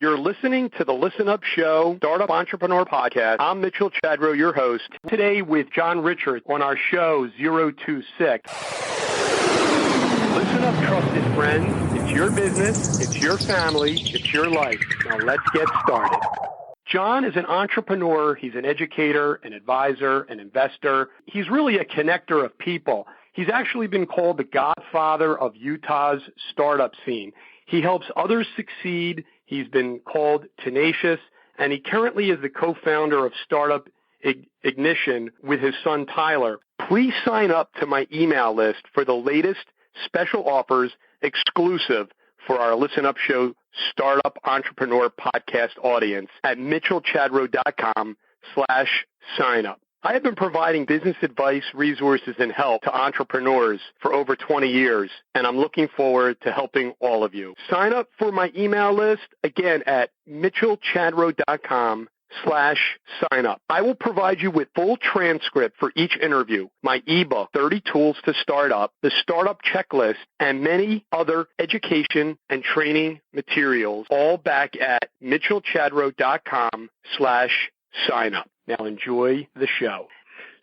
You're listening to the Listenup Show, Startup Entrepreneur Podcast. I'm Mitchell Chadro, your host. Today with John Richards on our show 026. Listen up, trusted friends. It's your business, it's your family, it's your life. Now let's get started. John is an entrepreneur. He's an educator, an advisor, an investor. He's really a connector of people. He's actually been called the godfather of Utah's startup scene. He helps others succeed. He's been called tenacious, and he currently is the co-founder of Startup Ignition with his son Tyler. Please sign up to my email list for the latest special offers exclusive for our Listen Up Show Startup Entrepreneur Podcast audience at mitchellchadro.com/signup. I have been providing business advice, resources, and help to entrepreneurs for over 20 years, and I'm looking forward to helping all of you. Sign up for my email list, again, at mitchellchadro.com/signup. I will provide you with full transcript for each interview, my ebook, 30 Tools to Start Up, the Startup Checklist, and many other education and training materials, all back at mitchellchadro.com/signup. Now enjoy the show.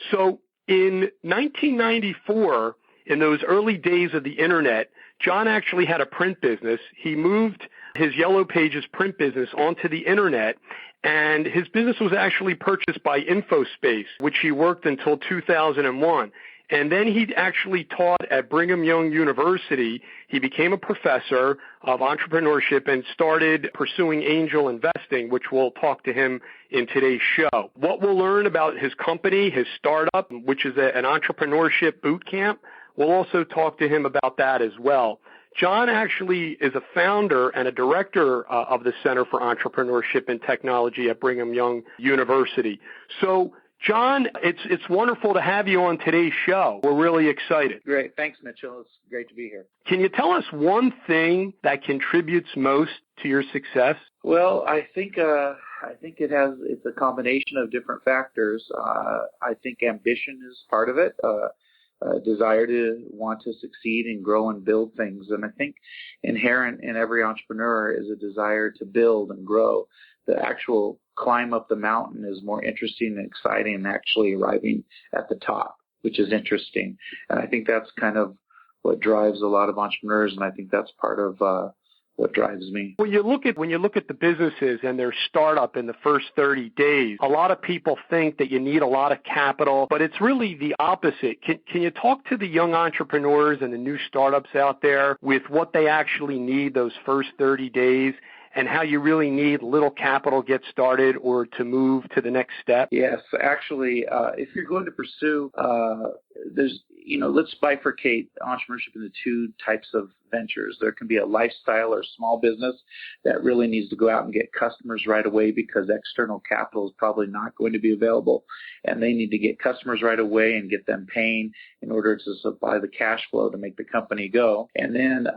So in 1994, in those early days of the Internet, John actually had a print business. He moved his Yellow Pages print business onto the Internet, and his business was actually purchased by InfoSpace, which he worked until 2001. And then he actually taught at Brigham Young University. He became a professor of entrepreneurship and started pursuing angel investing, which we'll talk to him in today's show. What we'll learn about his company, his startup, which is an entrepreneurship bootcamp, we'll also talk to him about that as well. John actually is a founder and a director of the Center for Entrepreneurship and Technology at Brigham Young University. So, John, it's wonderful to have you on today's show. We're really excited. Great. Thanks, Mitchell. It's great to be here. Can you tell us one thing that contributes most to your success? Well, I think it's a combination of different factors. I think ambition is part of it. A desire to want to succeed and grow and build things. And I think inherent in every entrepreneur is a desire to build and grow. The actual climb up the mountain is more interesting and exciting than actually arriving at the top, which is interesting. And I think that's kind of what drives a lot of entrepreneurs, and I think that's part of what drives me. When you look at the businesses and their startup in the first 30 days, a lot of people think that you need a lot of capital, but it's really the opposite. Can you talk to the young entrepreneurs and the new startups out there with what they actually need those first 30 days and how you really need little capital to get started or to move to the next step? Yes, actually, if you're going to pursue, let's bifurcate entrepreneurship into two types of ventures. There can be a lifestyle or small business that really needs to go out and get customers right away because external capital is probably not going to be available, and they need to get customers right away and get them paying in order to supply the cash flow to make the company go. And then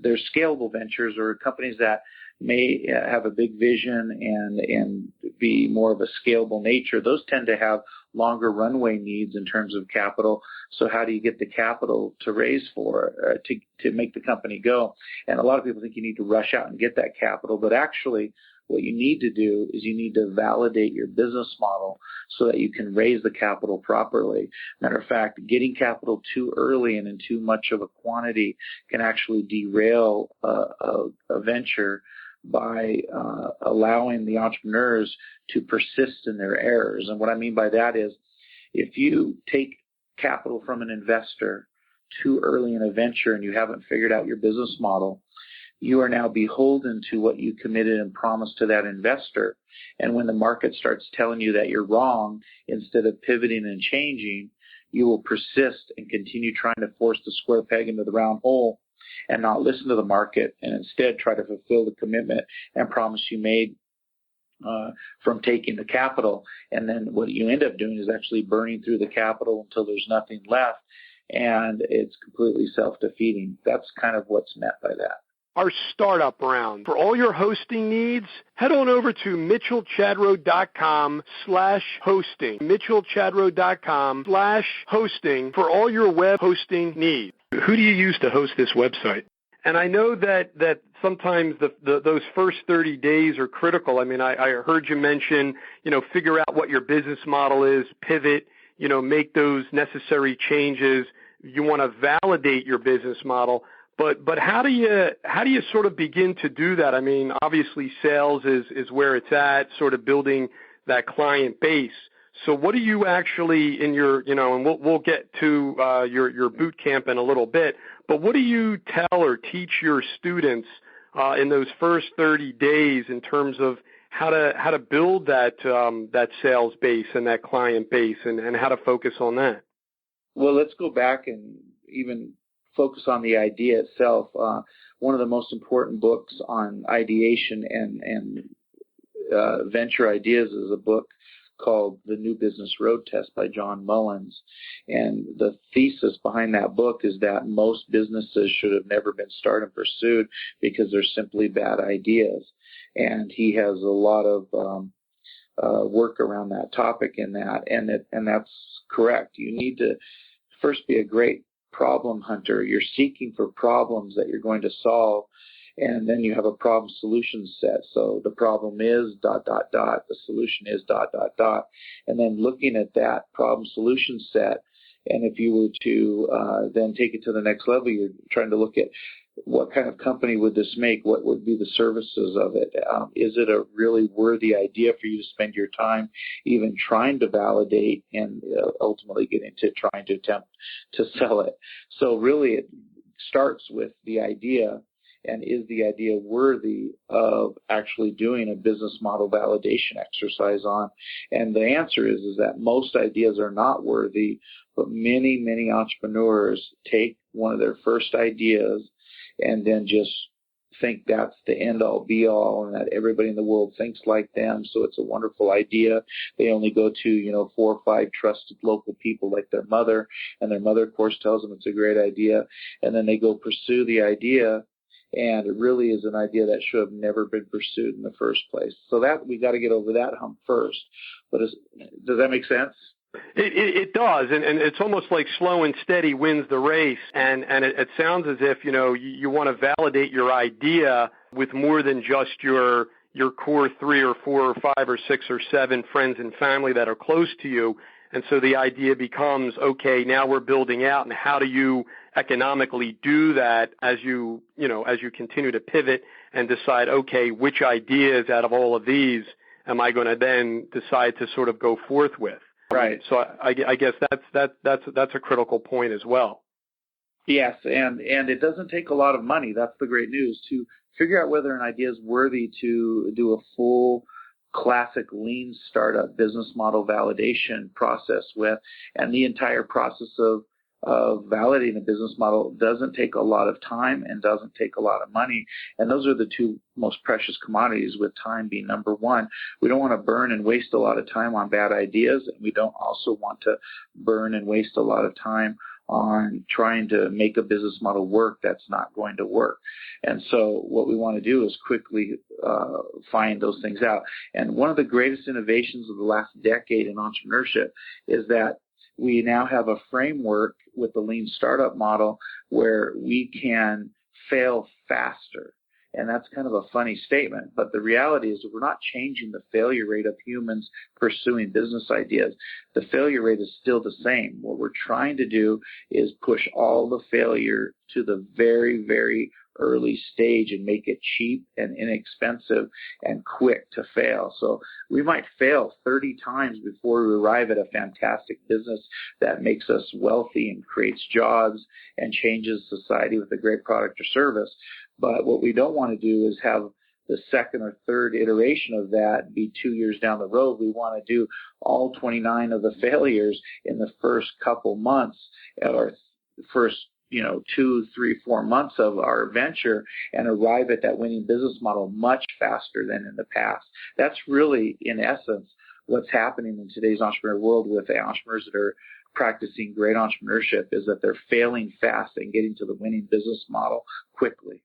there's scalable ventures or companies that may have a big vision and be more of a scalable nature. Those tend to have longer runway needs in terms of capital. So how do you get the capital to raise for, to make the company go? And a lot of people think you need to rush out and get that capital, but actually what you need to do is you need to validate your business model so that you can raise the capital properly. Matter of fact, getting capital too early and in too much of a quantity can actually derail a venture by allowing the entrepreneurs to persist in their errors. And what I mean by that is if you take capital from an investor too early in a venture and you haven't figured out your business model, you are now beholden to what you committed and promised to that investor. And when the market starts telling you that you're wrong, instead of pivoting and changing, you will persist and continue trying to force the square peg into the round hole and not listen to the market and instead try to fulfill the commitment and promise you made from taking the capital. And then what you end up doing is actually burning through the capital until there's nothing left, and it's completely self-defeating. That's kind of what's meant by that. Our startup round. For all your hosting needs, head on over to mitchellchadro.com/hosting. mitchellchadro.com/hosting for all your web hosting needs. Who do you use to host this website? And I know that sometimes those first 30 days are critical. I mean, I heard you mention, figure out what your business model is, pivot, make those necessary changes. You want to validate your business model. But how do you sort of begin to do that? I mean, obviously sales is where it's at, sort of building that client base. So what do you actually in your, and we'll get to your boot camp in a little bit, but what do you tell or teach your students in those first 30 days in terms of how to build that sales base and that client base and how to focus on that? Well, let's go back and even focus on the idea itself. One of the most important books on ideation and venture ideas is a book called The New Business Road Test by John Mullins. And the thesis behind that book is that most businesses should have never been started and pursued because they're simply bad ideas. And he has a lot of work around that topic in that, and that's correct. You need to first be a great problem hunter. You're seeking for problems that you're going to solve, and then you have a problem solution set. So the problem is ... the solution is ... and then looking at that problem solution set, and if you were to then take it to the next level, you're trying to look at what kind of company would this make? What would be the services of it? Is it a really worthy idea for you to spend your time even trying to validate and ultimately get into trying to attempt to sell it? So really it starts with the idea, and is the idea worthy of actually doing a business model validation exercise on? And the answer is that most ideas are not worthy, but many, many entrepreneurs take one of their first ideas and then just think that's the end-all, be-all, and that everybody in the world thinks like them, so it's a wonderful idea. They only go to, 4 or 5 trusted local people like their mother, and their mother, of course, tells them it's a great idea, and then they go pursue the idea, and it really is an idea that should have never been pursued in the first place. So that we got to get over that hump first. But does that make sense? It does, and it's almost like slow and steady wins the race, and it sounds as if, you want to validate your idea with more than just your core 3 or 4 or 5 or 6 or 7 friends and family that are close to you, and so the idea becomes, okay, now we're building out, and how do you economically do that as you continue to pivot and decide, okay, which ideas out of all of these am I going to then decide to sort of go forth with? Right. So I guess that's a critical point as well. Yes, and it doesn't take a lot of money. That's the great news, to figure out whether an idea is worthy to do a full classic lean startup business model validation process with, and the entire process of validating a business model doesn't take a lot of time and doesn't take a lot of money. And those are the 2 most precious commodities, with time being number 1. We don't want to burn and waste a lot of time on bad ideas, and we don't also want to burn and waste a lot of time on trying to make a business model work that's not going to work. And so what we want to do is quickly find those things out. And one of the greatest innovations of the last decade in entrepreneurship is that we now have a framework with the lean startup model where we can fail faster. And that's kind of a funny statement, but the reality is that we're not changing the failure rate of humans pursuing business ideas. The failure rate is still the same. What we're trying to do is push all the failure to the very, very early stage and make it cheap and inexpensive and quick to fail. So we might fail 30 times before we arrive at a fantastic business that makes us wealthy and creates jobs and changes society with a great product or service. But what we don't want to do is have the second or third iteration of that be 2 years down the road. We want to do all 29 of the failures in the first couple months or first 2, 3, 4 months of our venture and arrive at that winning business model much faster than in the past. That's really, in essence, what's happening in today's entrepreneur world with the entrepreneurs that are practicing great entrepreneurship, is that they're failing fast and getting to the winning business model quickly.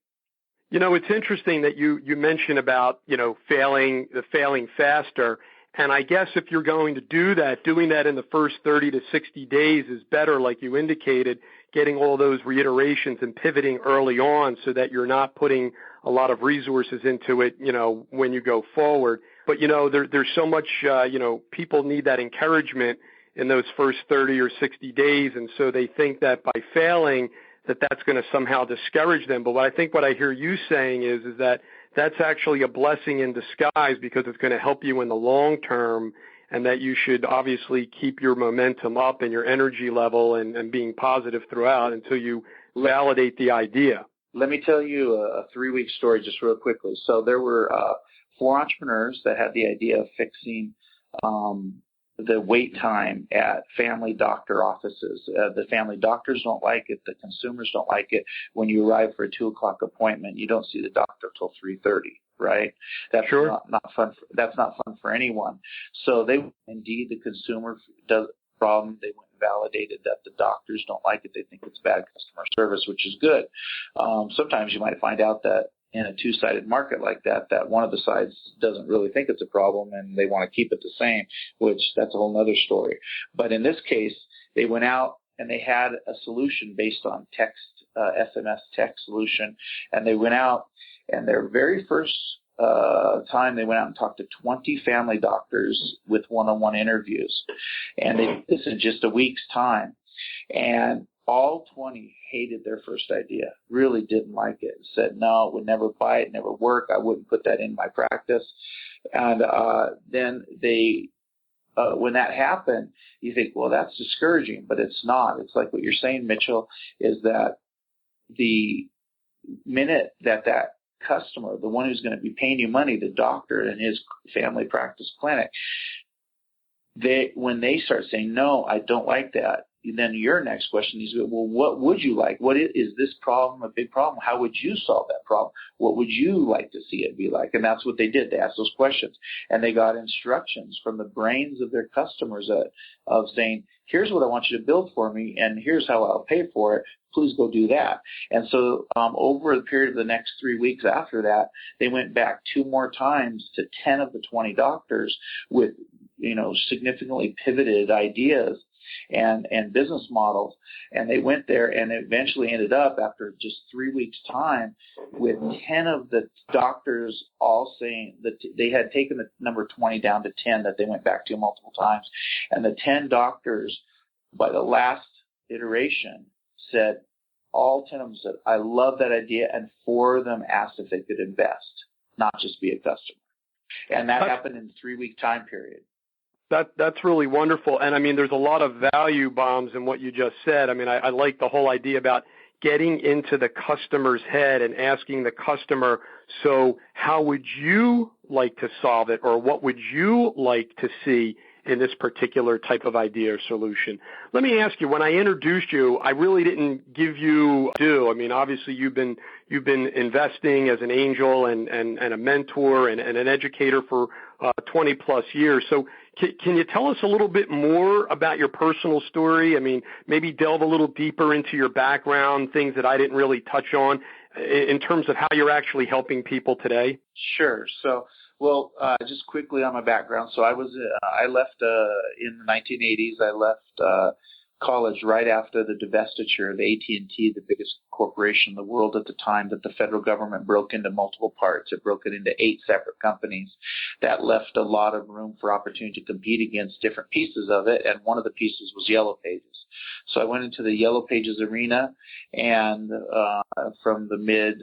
It's interesting that you mentioned about, failing faster. And I guess if you're going to do that, doing that in the first 30 to 60 days is better, like you indicated, getting all those reiterations and pivoting early on so that you're not putting a lot of resources into it, when you go forward. But, there's so much, people need that encouragement in those first 30 or 60 days. And so they think that by failing, that's going to somehow discourage them. But what I hear you saying is that that's actually a blessing in disguise, because it's going to help you in the long term, and that you should obviously keep your momentum up and your energy level and being positive throughout until you validate the idea. Let me tell you a 3-week story just real quickly. So there were 4 entrepreneurs that had the idea of fixing the wait time at family doctor offices. The family doctors don't like it. The consumers don't like it. When you arrive for a 2:00 appointment, you don't see the doctor till 3:30. Right? That's sure. not fun. That's not fun for anyone. So indeed, the consumer does the problem. They went and validated that the doctors don't like it. They think it's bad customer service, which is good. Sometimes you might find out that in a 2-sided market like that one of the sides doesn't really think it's a problem and they want to keep it the same, which that's a whole other story. But in this case, they went out and they had a solution based on text, SMS text solution, and they went out, and their very first time they went out and talked to 20 family doctors with one-on-one interviews, and this in just a week's time, and all 20 hated their first idea, really didn't like it, said no, would never buy it, never work, I wouldn't put that in my practice. And then they when that happened, you think, well, that's discouraging, but it's not. It's like what you're saying, Mitchell, is that the minute that customer, the one who's going to be paying you money, the doctor in his family practice clinic, when they start saying, no, I don't like that, then your next question is, well, what would you like? What is this problem a big problem? How would you solve that problem? What would you like to see it be like? And that's what they did. They asked those questions, and they got instructions from the brains of their customers of saying, here's what I want you to build for me, and here's how I'll pay for it. Please go do that. And so over the period of the next 3 weeks after that, they went back 2 more times to 10 of the 20 doctors with significantly pivoted ideas and business models, and they went there and eventually ended up, after just 3 weeks' time, with 10 of the doctors all saying that they had taken the number 20 down to 10 that they went back to multiple times, and the 10 doctors by the last iteration said, all 10 of them said, I love that idea, and 4 of them asked if they could invest, not just be a customer. And that happened in a 3-week time period. That's really wonderful. And I mean, there's a lot of value bombs in what you just said. I mean, I like the whole idea about getting into the customer's head and asking the customer, so how would you like to solve it, or what would you like to see in this particular type of idea or solution? Let me ask you, when I introduced you, I really didn't give you due. I mean, obviously you've been investing as an angel and a mentor and an educator for 20 plus years. So can you tell us a little bit more about your personal story? I mean, maybe delve a little deeper into your background, things that I didn't really touch on, in terms of how you're actually helping people today. Sure. So, well, just quickly on my background. So I left in the 1980s. I left college right after the divestiture of AT&T, the biggest corporation in the world at the time, that the federal government broke into multiple parts. It broke it into 8 separate companies. That left a lot of room for opportunity to compete against different pieces of it, and one of the pieces was Yellow Pages. So I went into the Yellow Pages arena, and from the mid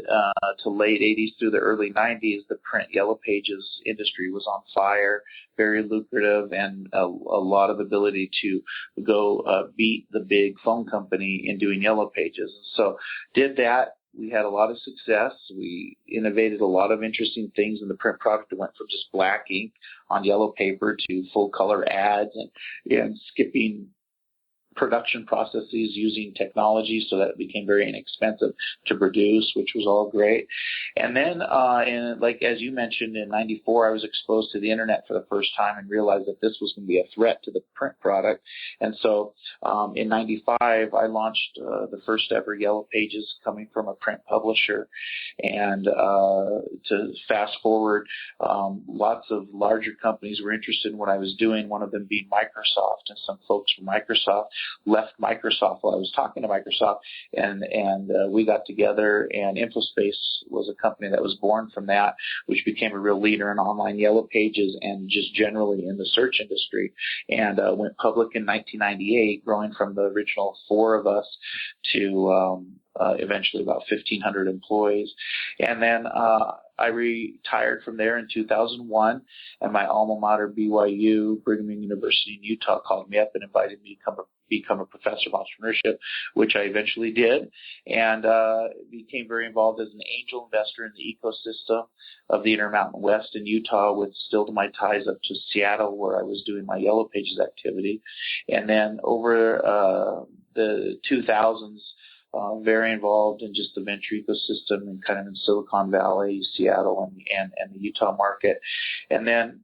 to late 80s through the early 90s, the print Yellow Pages industry was on fire, very lucrative, and a lot of ability to go beat the big phone company in doing Yellow Pages. And so did that. We had a lot of success. We innovated a lot of interesting things in the print product. It went from just black ink on yellow paper to full color ads and skipping production processes using technology so that it became very inexpensive to produce, which was all great. And then, as you mentioned, in 94, I was exposed to the internet for the first time and realized that this was going to be a threat to the print product. And so in 95, I launched the first ever Yellow Pages coming from a print publisher. And to fast forward, lots of larger companies were interested in what I was doing, one of them being Microsoft, and some folks from Microsoft left Microsoft while I was talking to Microsoft, and we got together, and InfoSpace was a company that was born from that, which became a real leader in online yellow pages and just generally in the search industry, and went public in 1998, growing from the original 4 of us to eventually about 1,500 employees. And then I retired from there in 2001, and my alma mater, BYU, Brigham Young University in Utah, called me up and invited me to become a professor of entrepreneurship, which I eventually did, and became very involved as an angel investor in the ecosystem of the Intermountain West in Utah, with still to my ties up to Seattle, where I was doing my Yellow Pages activity. And then over the 2000s, very involved in just the venture ecosystem and kind of in Silicon Valley, Seattle, and the Utah market. And then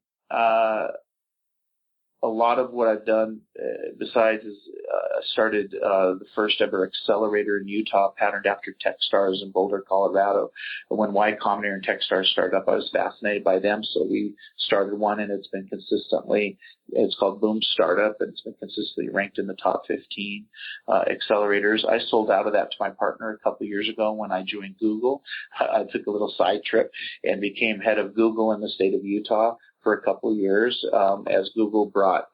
a lot of what I've done besides is started the first ever accelerator in Utah, patterned after Techstars in Boulder, Colorado. When Y Combinator and Techstars started up, I was fascinated by them, so we started one, and it's been consistently, it's called Boom Startup, and it's been consistently ranked in the top 15 accelerators. I sold out of that to my partner a couple of years ago when I joined Google. I took a little side trip and became head of Google in the state of Utah for a couple of years, as Google brought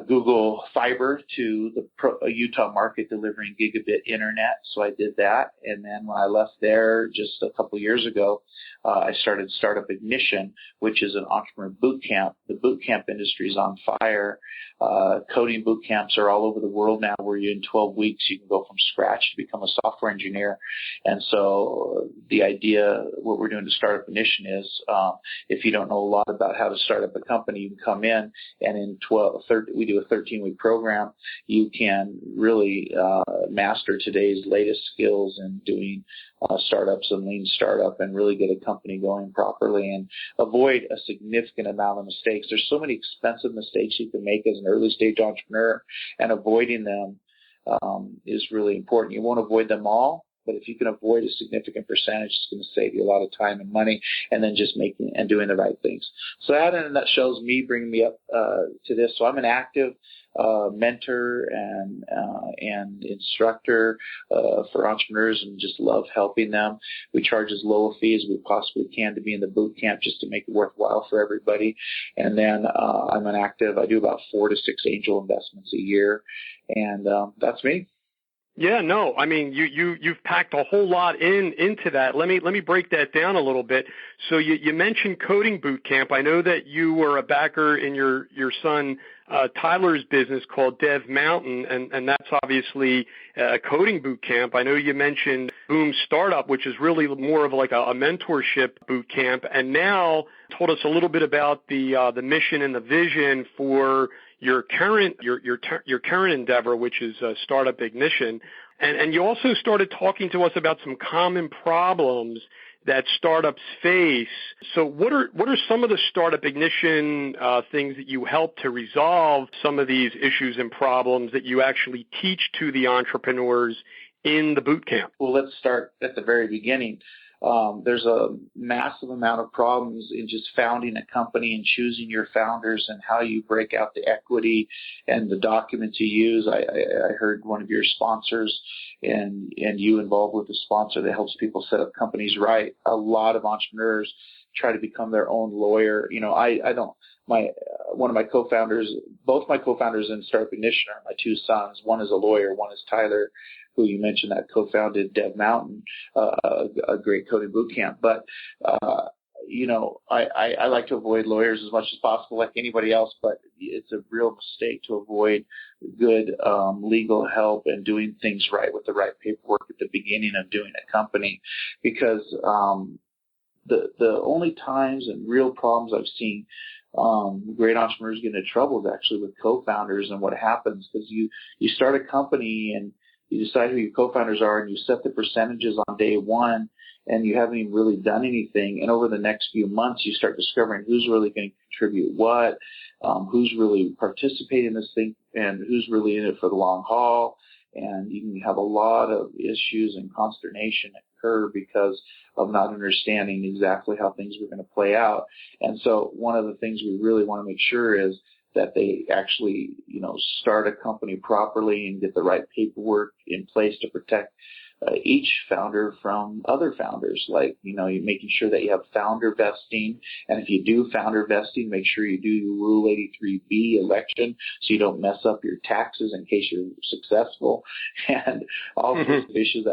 Google Fiber to the Utah market, delivering gigabit internet. So I did that. And then when I left there just a couple of years ago, I started Startup Ignition, which is an entrepreneur boot camp. The boot camp industry is on fire. Coding boot camps are all over the world now, where in 12 weeks you can go from scratch to become a software engineer. And so the idea, what we're doing to Startup Ignition is, if you don't know a lot about how to start up a company, you can come in, and in we do a 13-week program. You can really master today's latest skills in doing startups and lean startup, and really get a company going properly and avoid a significant amount of mistakes. There's so many expensive mistakes you can make as an early stage entrepreneur, and avoiding them is really important. You won't avoid them all, but if you can avoid a significant percentage, it's going to save you a lot of time and money, and then just making and doing the right things. So that in a nutshell is me bringing me up to this. So I'm an active mentor and instructor for entrepreneurs, and just love helping them. We charge as low a fee as we possibly can to be in the boot camp, just to make it worthwhile for everybody. And then I'm an active. I do about 4 to 6 angel investments a year, and that's me. Yeah, no, I mean, you've packed a whole lot into that. Let me break that down a little bit. So you mentioned coding boot camp. I know that you were a backer in your son Tyler's business called Dev Mountain, and that's obviously a coding boot camp. I know you mentioned Boom Startup, which is really more of like a mentorship boot camp, and now told us a little bit about the mission and the vision for your current endeavor, which is Startup Ignition. And you also started talking to us about some common problems that startups face. So what are some of the Startup Ignition things that you help to resolve some of these issues and problems that you actually teach to the entrepreneurs in the boot camp? Well, let's start at the very beginning. There's a massive amount of problems in just founding a company and choosing your founders and how you break out the equity and the documents you use. I heard one of your sponsors and you involved with the sponsor that helps people set up companies right. A lot of entrepreneurs try to become their own lawyer. You know, one of my co-founders, both my co-founders in Startup Ignition are my 2 sons. One is a lawyer, one is Tyler, who you mentioned, that co-founded Dev Mountain, a great coding boot camp. But, you know, I like to avoid lawyers as much as possible, like anybody else, but it's a real mistake to avoid good legal help and doing things right with the right paperwork at the beginning of doing a company, because the only times and real problems I've seen great entrepreneurs get into trouble is actually with co-founders. And what happens, because you start a company and you decide who your co-founders are, and you set the percentages on day one, and you haven't even really done anything. And over the next few months, you start discovering who's really going to contribute what, who's really participating in this thing, and who's really in it for the long haul. And you can have a lot of issues and consternation occur because of not understanding exactly how things were going to play out. And so one of the things we really want to make sure is that they actually, start a company properly and get the right paperwork in place to protect each founder from other founders, like, you're making sure that you have founder vesting. And if you do founder vesting, make sure you do your Rule 83B election so you don't mess up your taxes in case you're successful, and all sorts of issues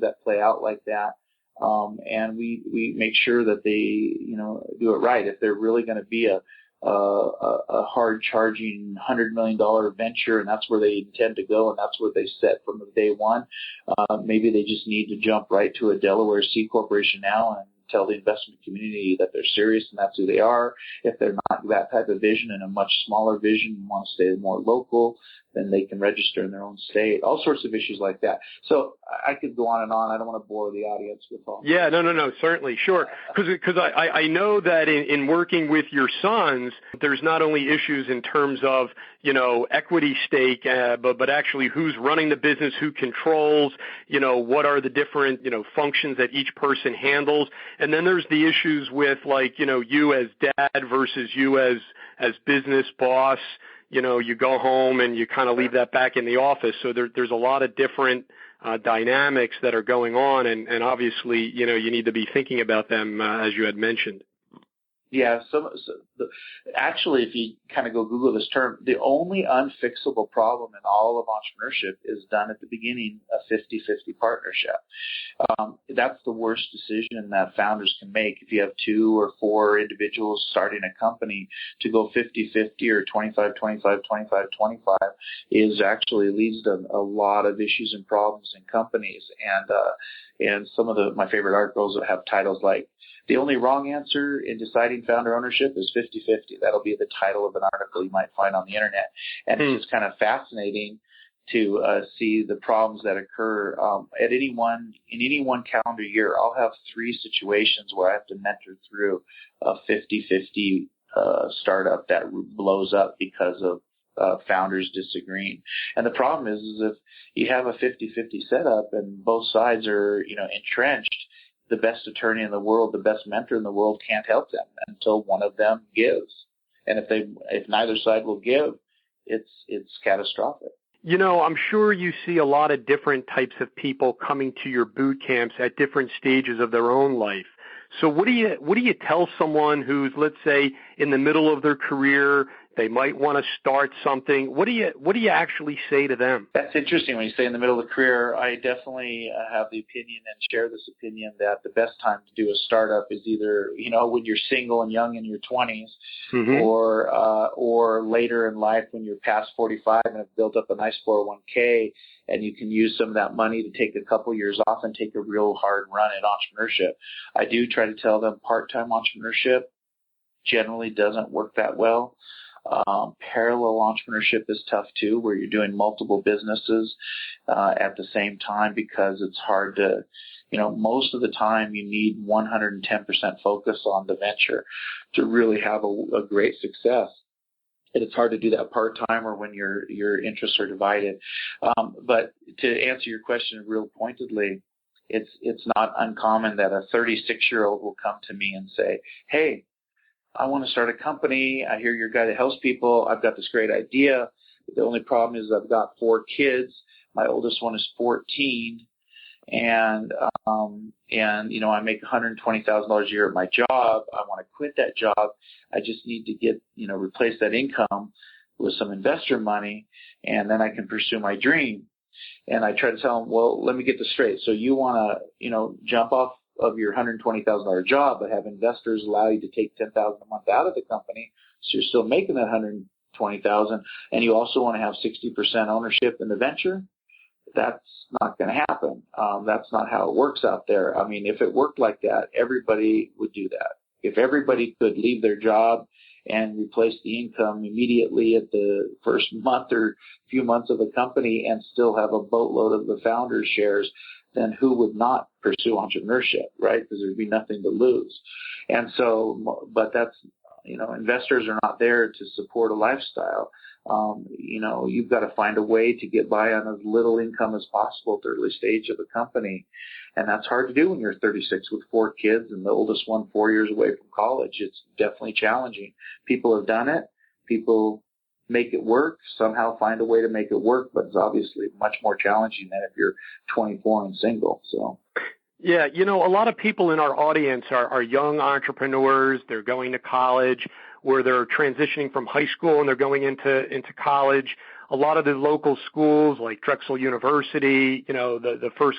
that play out like that. And we make sure that they, do it right. If they're really going to be a hard charging $100 million venture, and that's where they intend to go, and that's where they set from day one. Maybe they just need to jump right to a Delaware C corporation now and tell the investment community that they're serious and that's who they are. If they're not that type of vision and a much smaller vision and want to stay more local, then they can register in their own state. All sorts of issues like that. So I could go on and on. I don't want to bore the audience with all. Yeah, no, certainly, sure. Because I know that in working with your sons, there's not only issues in terms of equity stake, but actually who's running the business, who controls, what are the different functions that each person handles, and then there's the issues with you as dad versus you as business boss. You go home and you kind of leave that back in the office. So there's a lot of different dynamics that are going on, and obviously, you need to be thinking about them, as you had mentioned. Yeah, actually, if you kind of go Google this term, the only unfixable problem in all of entrepreneurship is done at the beginning, a 50-50 partnership. That's the worst decision that founders can make. If you have 2 or 4 individuals starting a company, to go 50-50 or 25-25, 25-25 is actually leads to a lot of issues and problems in companies. And some of my favorite articles have titles like, "The only wrong answer in deciding founder ownership is 50-50. That'll be the title of an article you might find on the internet. And it's just kind of fascinating to see the problems that occur in any one calendar year. I'll have 3 situations where I have to mentor through a 50-50 startup that blows up because of founders disagreeing. And the problem is if you have a 50-50 setup and both sides are entrenched, the best attorney in the world, the best mentor in the world can't help them until one of them gives. And if neither side will give, it's catastrophic. I'm sure you see a lot of different types of people coming to your boot camps at different stages of their own life. So what do you tell someone who's, let's say, in the middle of their career, they might want to start something? What do you actually say to them? That's interesting when you say in the middle of the career. I definitely have the opinion and share this opinion that the best time to do a startup is either, when you're single and young in your 20s, or later in life when you're past 45 and have built up a nice 401k, and you can use some of that money to take a couple years off and take a real hard run at entrepreneurship. I do try to tell them part-time entrepreneurship generally doesn't work that well. Parallel entrepreneurship is tough too, where you're doing multiple businesses at the same time, because it's hard to, most of the time you need 110% focus on the venture to really have a great success. And it's hard to do that part-time or when your interests are divided. But to answer your question real pointedly, it's not uncommon that a 36-year-old will come to me and say, "Hey, I want to start a company. I hear you're a guy that helps people. I've got this great idea. The only problem is I've got 4 kids. My oldest one is 14, and I make $120,000 a year at my job. I want to quit that job. I just need to get replace that income with some investor money, and then I can pursue my dream." And I try to tell them, well, let me get this straight. So you want to jump off of your $120,000 job, but have investors allow you to take $10,000 a month out of the company, so you're still making that $120,000, and you also want to have 60% ownership in the venture? That's not going to happen. That's not how it works out there. I mean, if it worked like that, everybody would do that. If everybody could leave their job and replace the income immediately at the first month or few months of the company and still have a boatload of the founder's shares, then who would not pursue entrepreneurship, right? Because there'd be nothing to lose. And so, but that's, investors are not there to support a lifestyle. You've got to find a way to get by on as little income as possible at the early stage of the company. And that's hard to do when you're 36 with 4 kids and the oldest one 4 years away from college. It's definitely challenging. People have done it. people make it work, somehow find a way to make it work, but it's obviously much more challenging than if you're 24 and single. So. Yeah, a lot of people in our audience are young entrepreneurs. They're going to college, or they're transitioning from high school and they're going into college. A lot of the local schools like Drexel University, the first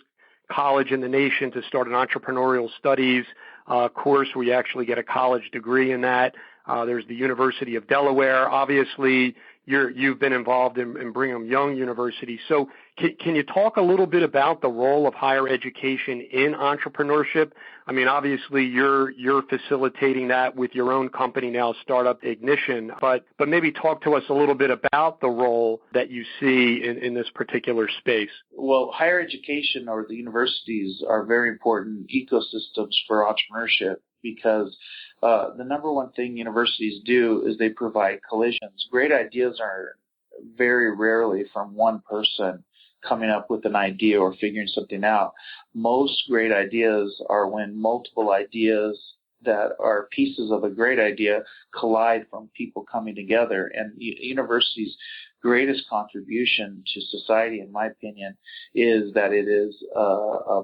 college in the nation to start an entrepreneurial studies course where you actually get a college degree in that. There's the University of Delaware. Obviously, you've been involved in Brigham Young University. So can you talk a little bit about the role of higher education in entrepreneurship? I mean, obviously, you're facilitating that with your own company now, Startup Ignition, but maybe talk to us a little bit about the role that you see in this particular space. Well, higher education or the universities are very important ecosystems for entrepreneurship because the number one thing universities do is they provide collisions. Great ideas are very rarely from one person coming up with an idea or figuring something out. Most great ideas are when multiple ideas that are pieces of a great idea collide from people coming together. And universities' greatest contribution to society, in my opinion, is that it is a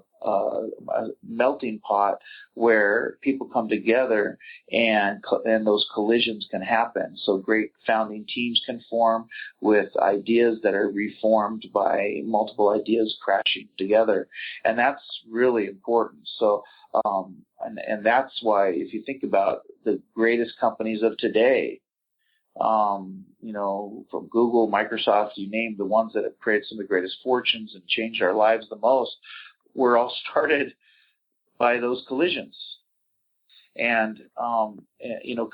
melting pot where people come together and those collisions can happen. So great founding teams can form with ideas that are reformed by multiple ideas crashing together. And that's really important. So, and that's why if you think about the greatest companies of today, from Google, Microsoft, you name the ones that have created some of the greatest fortunes and changed our lives the most, were all started by those collisions and,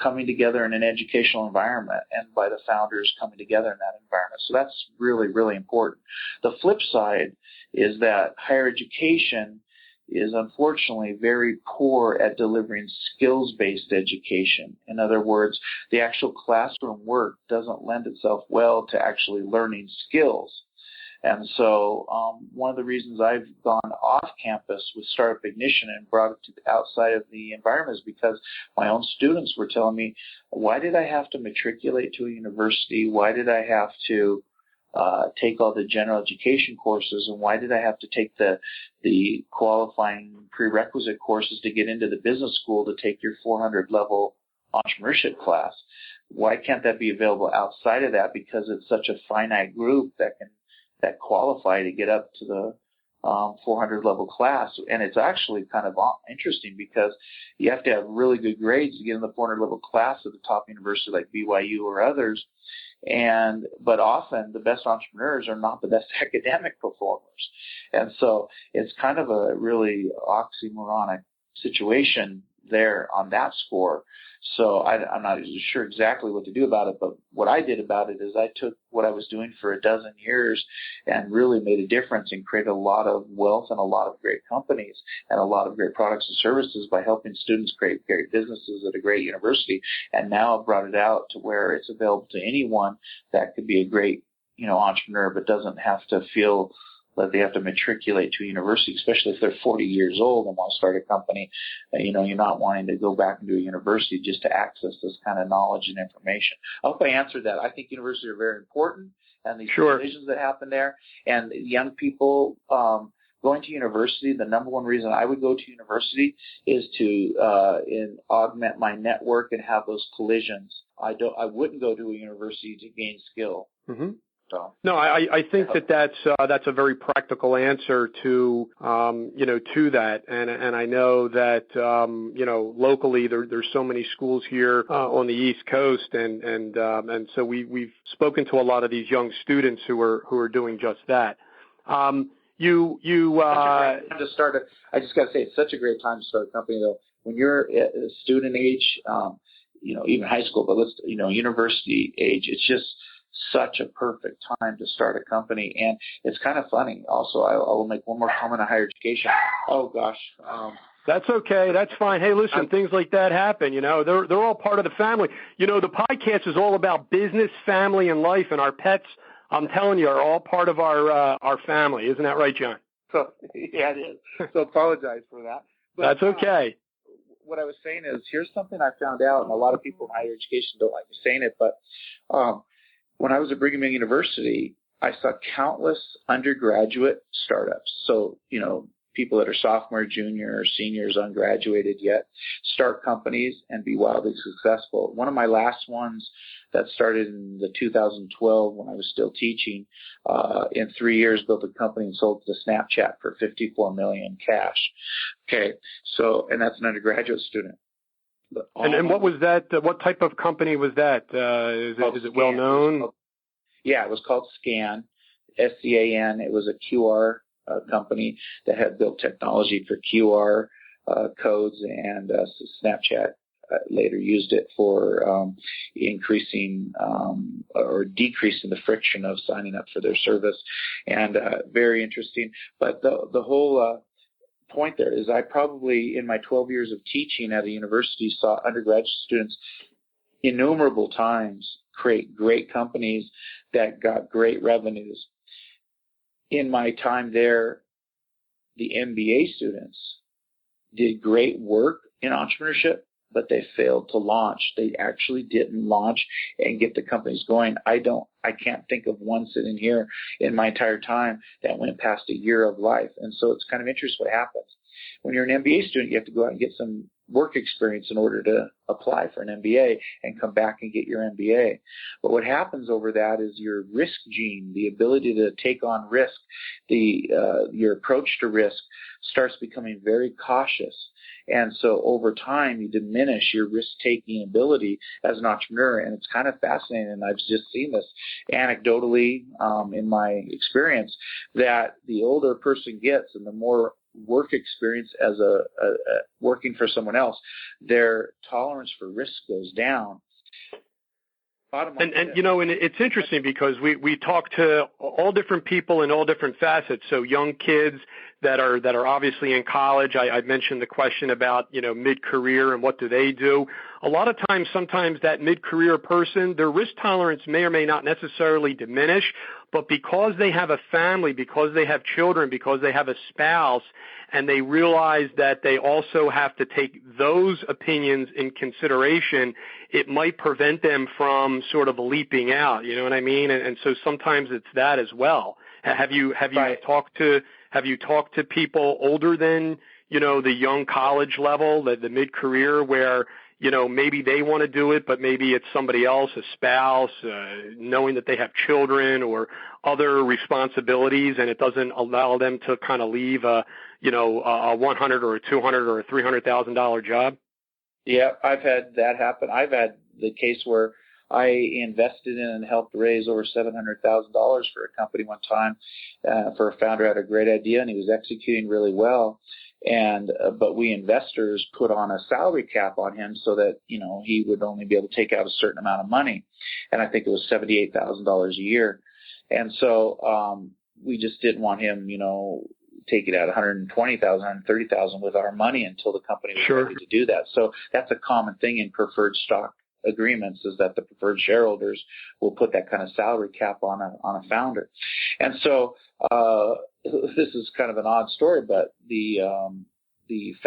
coming together in an educational environment and by the founders coming together in that environment. So that's really, really important. The flip side is that higher education is unfortunately very poor at delivering skills-based education. In other words, the actual classroom work doesn't lend itself well to actually learning skills. And so one of the reasons I've gone off campus with Startup Ignition and brought it to the outside of the environment is because my own students were telling me, why did I have to matriculate to a university? Why did I have to take all the general education courses, and why did I have to take the qualifying prerequisite courses to get into the business school to take your 400 level entrepreneurship class? Why can't that be available outside of that? Because it's such a finite group that qualify to get up to the 400 level class. And it's actually kind of interesting because you have to have really good grades to get in the 400 level class at the top university like BYU or others. But often the best entrepreneurs are not the best academic performers. And so it's kind of a really oxymoronic situation there on that score. So I'm not sure exactly what to do about it, but what I did about it is I took what I was doing for a dozen years and really made a difference and created a lot of wealth and a lot of great companies and a lot of great products and services by helping students create great businesses at a great university. And now I've brought it out to where it's available to anyone that could be a great, entrepreneur, but doesn't have to feel that they have to matriculate to a university, especially if they're 40 years old and want to start a company. You're not wanting to go back into a university just to access this kind of knowledge and information. I hope I answered that. I think universities are very important, and these decisions that happen there, and young people going to university. The number one reason I would go to university is to augment my network and have those collisions. I wouldn't go to a university to gain skill. Mm-hmm. So. No, I think that's a very practical answer to to that, and I know that locally there's so many schools here on the East Coast, and so we've spoken to a lot of these young students who are doing just that. I just got to say, it's such a great time to start a company though. When you're at a student age, even high school, but university age, it's just such a perfect time to start a company. And it's kind of funny. Also, I will make one more comment on higher education. Oh gosh. That's okay. That's fine. Hey, listen, things like that happen. They're all part of the family. The podcast is all about business, family, and life, and our pets, I'm telling you, are all part of our family. Isn't that right, Jon? So, yeah, it is. So apologize for that. But, that's okay. what I was saying is, here's something I found out, and a lot of people in higher education don't like me saying it, but when I was at Brigham Young University, I saw countless undergraduate startups. So, people that are sophomore, junior, or seniors, ungraduated yet, start companies and be wildly successful. One of my last ones that started in the 2012 when I was still teaching, in 3 years built a company and sold to Snapchat for $54 million cash. Okay, so, and that's an undergraduate student. And what was that? What type of company was that? Is it well known? Yeah, it was called Scan, SCAN. It was a QR company that had built technology for QR codes, and Snapchat later used it for increasing or decreasing the friction of signing up for their service. And very interesting. But the whole point there is, I probably, in my 12 years of teaching at a university, saw undergraduate students innumerable times create great companies that got great revenues. In my time there, the MBA students did great work in entrepreneurship, but they failed to launch. They actually didn't launch and get the companies going. I can't think of one sitting here in my entire time that went past a year of life. And so it's kind of interesting what happens. When you're an MBA student, you have to go out and get some work experience in order to apply for an MBA and come back and get your MBA. But what happens over that is your risk gene, the ability to take on risk, your approach to risk starts becoming very cautious. And so over time, you diminish your risk-taking ability as an entrepreneur. And it's kind of fascinating, and I've just seen this anecdotally in my experience, that the older a person gets and the more work experience as a working for someone else, their tolerance for risk goes down. And it's interesting because we talk to all different people in all different facets. So young kids that are obviously in college. I mentioned the question about, mid-career and what do they do. A lot of times, sometimes that mid-career person, their risk tolerance may or may not necessarily diminish, but because they have a family, because they have children, because they have a spouse, and they realize that they also have to take those opinions in consideration, it might prevent them from sort of leaping out. You know what I mean? And so sometimes it's that as well. Have you talked to people older than, the young college level, the mid-career, where, maybe they want to do it, but maybe it's somebody else, a spouse, knowing that they have children or other responsibilities, and it doesn't allow them to kind of leave a $100 or a $200 or a $300,000 job? Yeah, I've had that happen. I've had the case where I invested in and helped raise over $700,000 for a company one time for a founder who had a great idea, and he was executing really well. And but we investors put on a salary cap on him so that he would only be able to take out a certain amount of money, and I think it was $78,000 a year. And so we just didn't want him, taking out $120,000, $130,000 with our money until the company was ready to do that. So that's a common thing in preferred stock agreements, is that the preferred shareholders will put that kind of salary cap on a founder. And so this is kind of an odd story, but the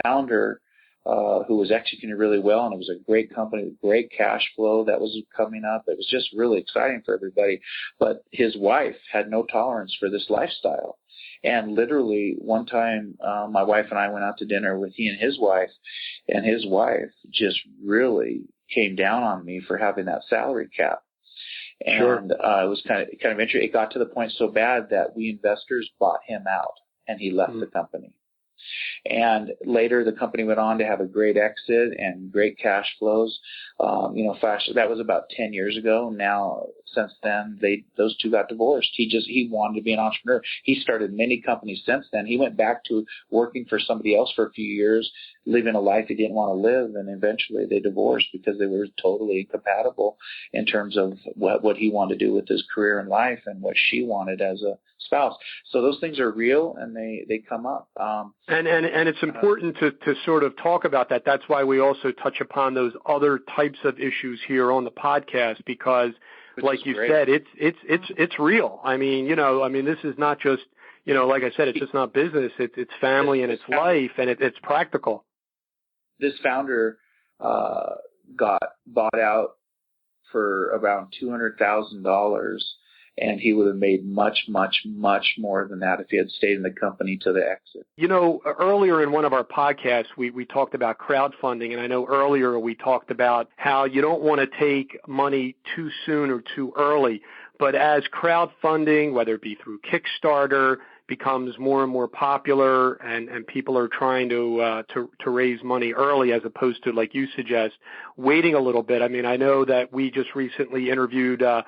founder who was executing really well, and it was a great company with great cash flow that was coming up. It was just really exciting for everybody. But his wife had no tolerance for this lifestyle. And literally one time my wife and I went out to dinner with he and his wife just really came down on me for having that salary cap. And it was kind of interesting. It got to the point so bad that we investors bought him out, and he left the company. And later, the company went on to have a great exit and great cash flows. That was about 10 years ago. Now, since then, those two got divorced. He wanted to be an entrepreneur. He started many companies since then. He went back to working for somebody else for a few years, living a life he didn't want to live, and eventually they divorced because they were totally incompatible in terms of what he wanted to do with his career and life and what she wanted as a spouse. So those things are real, and they come up. And it's important to sort of talk about that. That's why we also touch upon those other types of issues here on the podcast, because like you said, it's real. I mean, this is not just, like I said, it's just not business. It's family and it's life, and it's practical. this founder got bought out for around $200,000, and he would have made much, much, much more than that if he had stayed in the company to the exit. You know, earlier in one of our podcasts, we talked about crowdfunding, and I know earlier we talked about how you don't want to take money too soon or too early. But as crowdfunding, whether it be through Kickstarter, becomes more and more popular, and people are trying to raise money early as opposed to, like you suggest, waiting a little bit. I mean, I know that we just recently interviewed a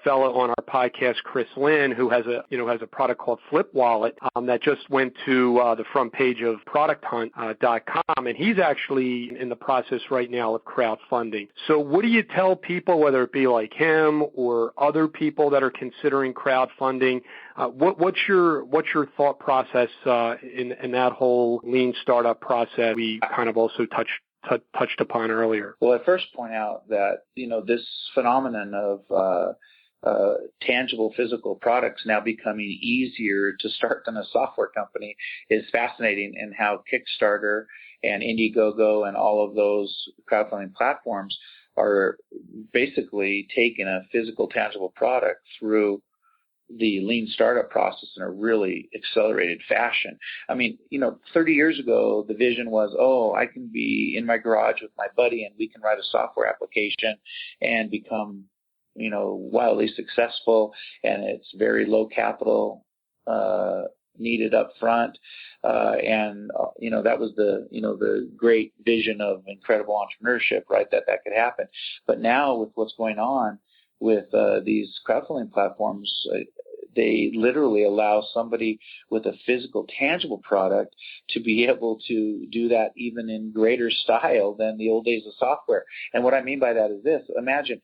fellow on our podcast, Chris Lynn, who has a product called Flip Wallet that just went to the front page of producthunt.com, and he's actually in the process right now of crowdfunding. So what do you tell people, whether it be like him or other people that are considering crowdfunding? What's your thought process in that whole lean startup process we kind of also touched upon earlier? Well, I first point out that this phenomenon of tangible physical products now becoming easier to start than a software company is fascinating, and how Kickstarter and Indiegogo and all of those crowdfunding platforms are basically taking a physical tangible product through the lean startup process in a really accelerated fashion. I mean, 30 years ago, the vision was, I can be in my garage with my buddy and we can write a software application and become, wildly successful, and it's very low capital needed up front. That was the great vision of incredible entrepreneurship, right? That could happen. But now with what's going on with these crowdfunding platforms, they literally allow somebody with a physical, tangible product to be able to do that even in greater style than the old days of software. And what I mean by that is this. Imagine,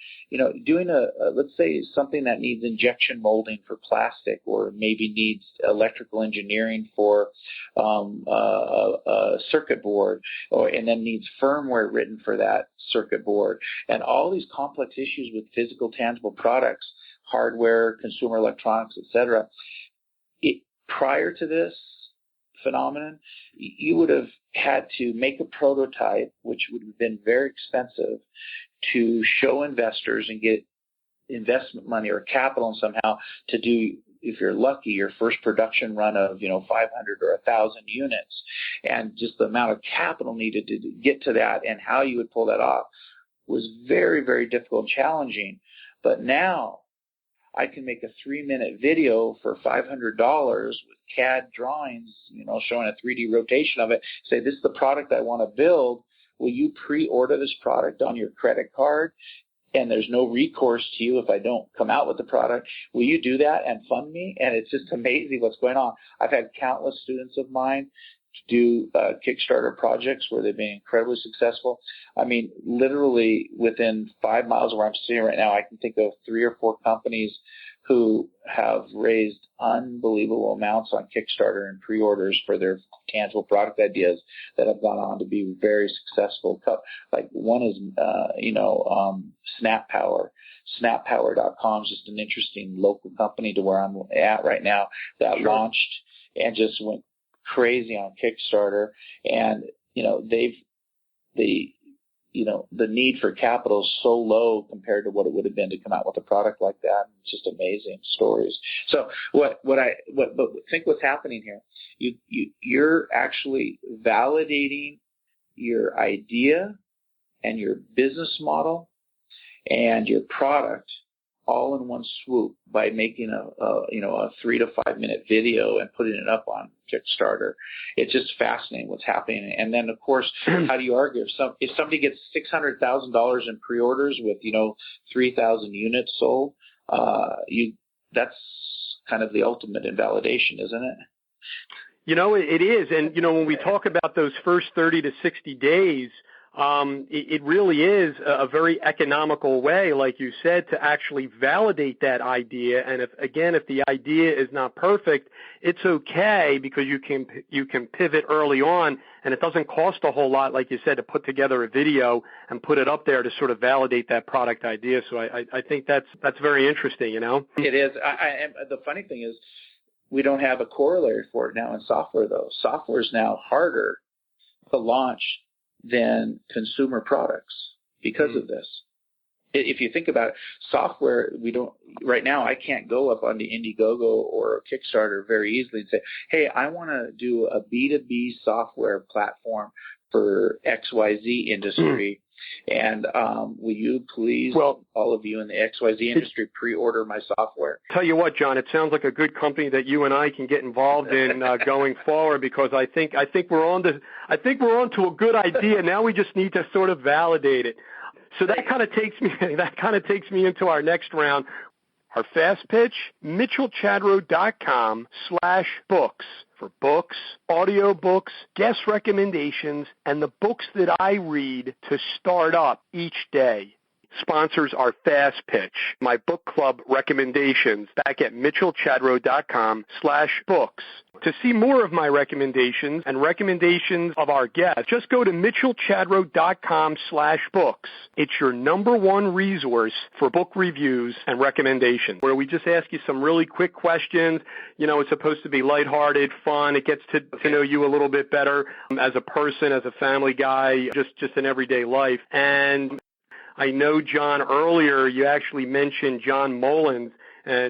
doing let's say something that needs injection molding for plastic, or maybe needs electrical engineering for a circuit board, and then needs firmware written for that circuit board. And all these complex issues with physical, tangible products, hardware, consumer electronics, etc. Prior to this phenomenon, you would have had to make a prototype, which would have been very expensive, to show investors and get investment money or capital somehow to do, if you're lucky, your first production run of 500 or 1,000 units. And just the amount of capital needed to get to that and how you would pull that off was very, very difficult and challenging. But now I can make a 3-minute video for $500 with CAD drawings, showing a 3D rotation of it. Say, this is the product I want to build. Will you pre-order this product on your credit card? And there's no recourse to you if I don't come out with the product. Will you do that and fund me? And it's just amazing what's going on. I've had countless students of mine do Kickstarter projects where they've been incredibly successful. I mean, literally within 5 miles of where I'm sitting right now, I can think of 3 or 4 companies who have raised unbelievable amounts on Kickstarter and pre-orders for their tangible product ideas that have gone on to be very successful. Like one is, Snap Power. SnapPower.com is just an interesting local company to where I'm at right now that launched and just went crazy on Kickstarter, and the need for capital is so low compared to what it would have been to come out with a product like that. It's just amazing stories. So but think what's happening here. You're actually validating your idea and your business model and your product all in one swoop by making a 3 to 5 minute video and putting it up on Kickstarter. It's just fascinating what's happening. And then, of course, how do you argue if somebody gets $600,000 in pre-orders with 3,000 units sold? That's kind of the ultimate invalidation, isn't it? It is. And when we talk about those first 30 to 60 days. It really is a very economical way, like you said, to actually validate that idea. And if the idea is not perfect, it's okay because you can pivot early on, and it doesn't cost a whole lot, like you said, to put together a video and put it up there to sort of validate that product idea. So I think that's very interesting. It is. The funny thing is, we don't have a corollary for it now in software, though. Software is now harder to launch than consumer products because of this. If you think about it, software, right now I can't go up onto Indiegogo or Kickstarter very easily and say, hey, I want to do a B2B software platform for XYZ industry. And will you please, all of you in the XYZ industry, pre-order my software? Tell you what, John, it sounds like a good company that you and I can get involved in going forward, because I think we're on to a good idea. Now we just need to sort of validate it. So that kind of takes me into our next round. Our fast pitch, mitchellchadro.com/books for books, audio books, guest recommendations, and the books that I read to start up each day. Sponsors our fast pitch, my book club recommendations, back at mitchellchadro.com/books. To see more of my recommendations and recommendations of our guests, just go to mitchellchadro.com/books. It's your number one resource for book reviews and recommendations, where we just ask you some really quick questions. You know, it's supposed to be lighthearted, fun. It gets to know you a little bit better as a person, as a family guy, just in everyday life. And I know, John, earlier you actually mentioned John Mullins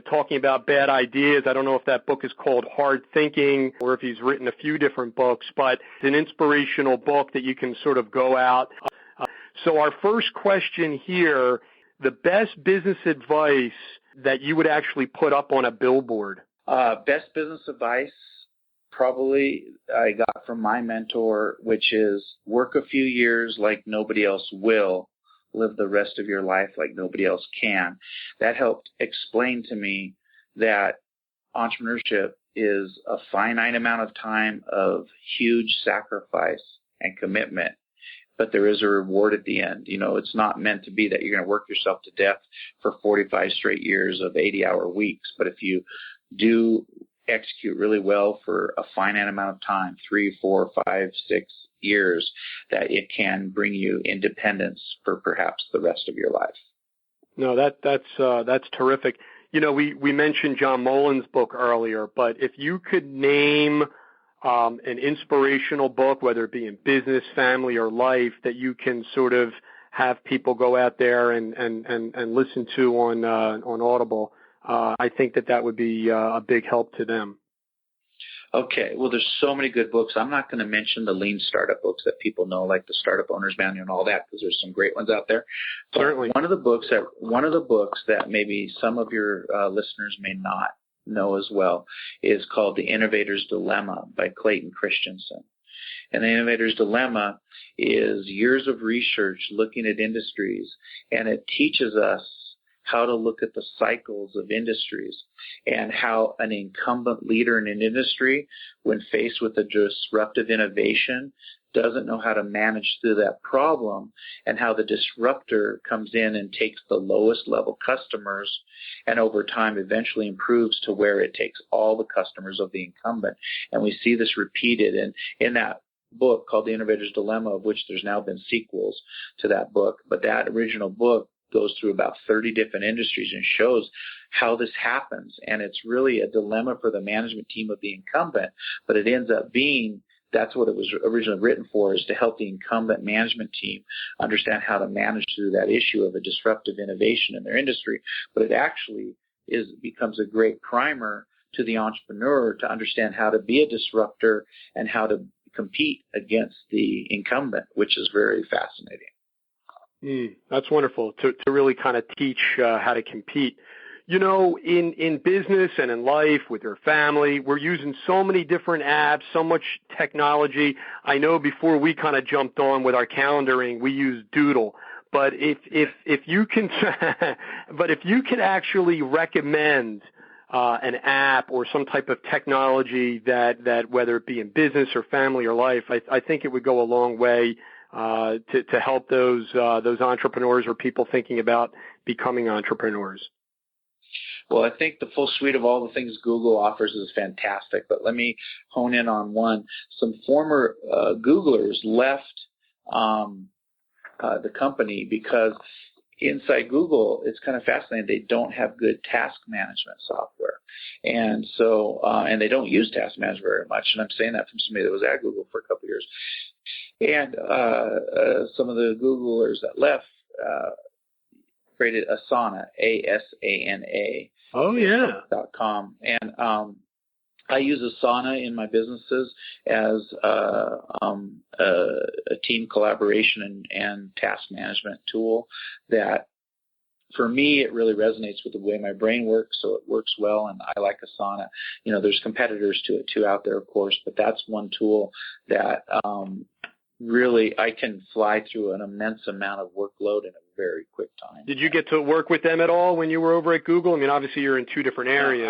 talking about bad ideas. I don't know if that book is called Hard Thinking or if he's written a few different books, but it's an inspirational book that you can sort of go out. So our first question here, the best business advice that you would actually put up on a billboard. Best business advice probably I got from my mentor, which is work a few years like nobody else will. Live the rest of your life like nobody else can. That helped explain to me that entrepreneurship is a finite amount of time of huge sacrifice and commitment, but there is a reward at the end. You know, it's not meant to be that you're going to work yourself to death for 45 straight years of 80-hour weeks, but if you do execute really well for a finite amount of time, 3, 4, 5, 6 years, that it can bring you independence for perhaps the rest of your life. No, that's terrific. You know, we mentioned John Mullins' book earlier, but if you could name an inspirational book, whether it be in business, family, or life, that you can sort of have people go out there and listen to on Audible, I think that would be a big help to them. Okay. Well, there's so many good books. I'm not going to mention the lean startup books that people know, like the Startup Owner's Manual and all that, because there's some great ones out there. But certainly. One of the books that maybe some of your listeners may not know as well is called The Innovator's Dilemma by Clayton Christensen. And The Innovator's Dilemma is years of research looking at industries, and it teaches us how to look at the cycles of industries and how an incumbent leader in an industry, when faced with a disruptive innovation, doesn't know how to manage through that problem, and how the disruptor comes in and takes the lowest level customers and over time eventually improves to where it takes all the customers of the incumbent. And we see this repeated in that book called The Innovator's Dilemma, of which there's now been sequels to that book. But that original book goes through about 30 different industries and shows how this happens. And it's really a dilemma for the management team of the incumbent, but it ends up being, that's what it was originally written for, is to help the incumbent management team understand how to manage through that issue of a disruptive innovation in their industry. But it actually becomes a great primer to the entrepreneur to understand how to be a disruptor and how to compete against the incumbent, which is very fascinating. That's wonderful to really kind of teach how to compete. You know, in business and in life with your family, we're using so many different apps, so much technology. I know before we kind of jumped on with our calendaring, we used Doodle. But if you can actually recommend an app or some type of technology that whether it be in business or family or life, I think it would go a long way to help those entrepreneurs or people thinking about becoming entrepreneurs. Well, I think the full suite of all the things Google offers is fantastic, but let me hone in on one. Some former Googlers left the company because inside Google, it's kind of fascinating. They don't have good task management software. And so, and they don't use task management very much. And I'm saying that from somebody that was at Google for a couple of years. And some of the Googlers that left created Asana, ASANA. Oh, yeah. .com. And I use Asana in my businesses as a team collaboration and task management tool that, for me, it really resonates with the way my brain works, so it works well, and I like Asana. You know, there's competitors to it, too, out there, of course, but that's one tool that really I can fly through an immense amount of workload in a very quick time. Did you get to work with them at all when you were over at Google? I mean, obviously you're in two different areas.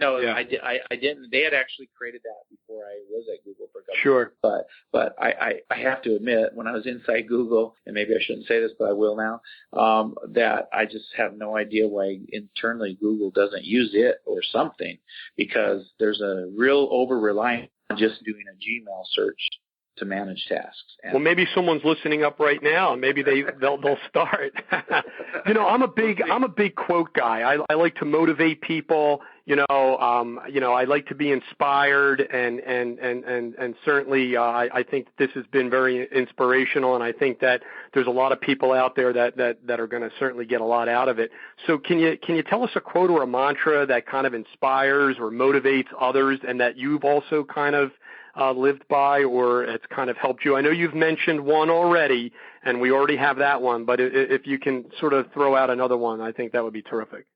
No, yeah. I didn't. They had actually created that before I was at Google for a couple Sure. of years. But I have to admit, when I was inside Google, and maybe I shouldn't say this, but I will now, that I just have no idea why internally Google doesn't use it or something, because there's a real over-reliance on just doing a Gmail search to manage tasks. Well, maybe someone's listening up right now, and maybe they'll start. You know, I'm a big quote guy. I like to motivate people. You know, I like to be inspired, and certainly I think this has been very inspirational, and I think that there's a lot of people out there that are going to certainly get a lot out of it. So can you tell us a quote or a mantra that kind of inspires or motivates others, and that you've also kind of lived by, or it's kind of helped you? I know you've mentioned one already, and we already have that one, but if you can sort of throw out another one, I think that would be terrific.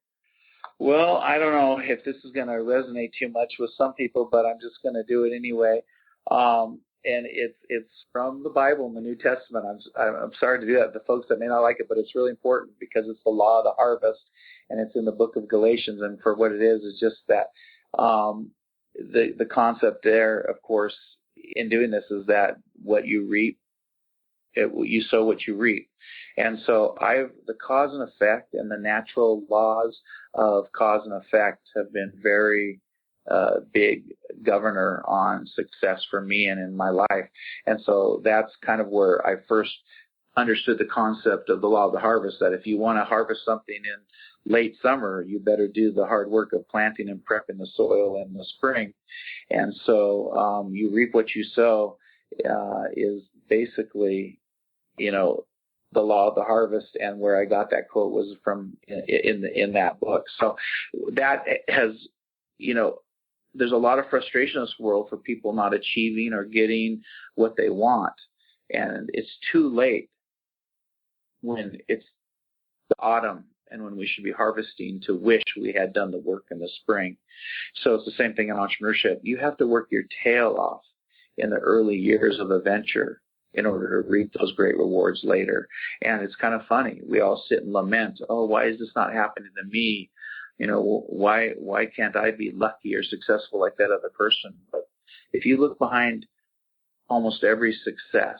Well, I don't know if this is going to resonate too much with some people, but I'm just going to do it anyway. And it's from the Bible in the New Testament. I'm sorry to do that to folks that may not like it, but it's really important because it's the law of the harvest, and it's in the book of Galatians. And for what it is just that the concept there, of course, in doing this is that what you reap, you sow what you reap. And so the cause and effect and the natural laws of cause and effect have been very big governor on success for me and in my life. And so that's kind of where I first understood the concept of the law of the harvest, that if you want to harvest something in late summer, you better do the hard work of planting and prepping the soil in the spring. And so you reap what you sow is basically, you know, the law of the harvest. And where I got that quote was from in that book. So that has, you know, there's a lot of frustration in this world for people not achieving or getting what they want. And it's too late when it's the autumn and when we should be harvesting to wish we had done the work in the spring. So it's the same thing in entrepreneurship. You have to work your tail off in the early years of a venture in order to reap those great rewards later. And it's kind of funny. We all sit and lament, oh, why is this not happening to me? You know, why can't I be lucky or successful like that other person? But if you look behind almost every success,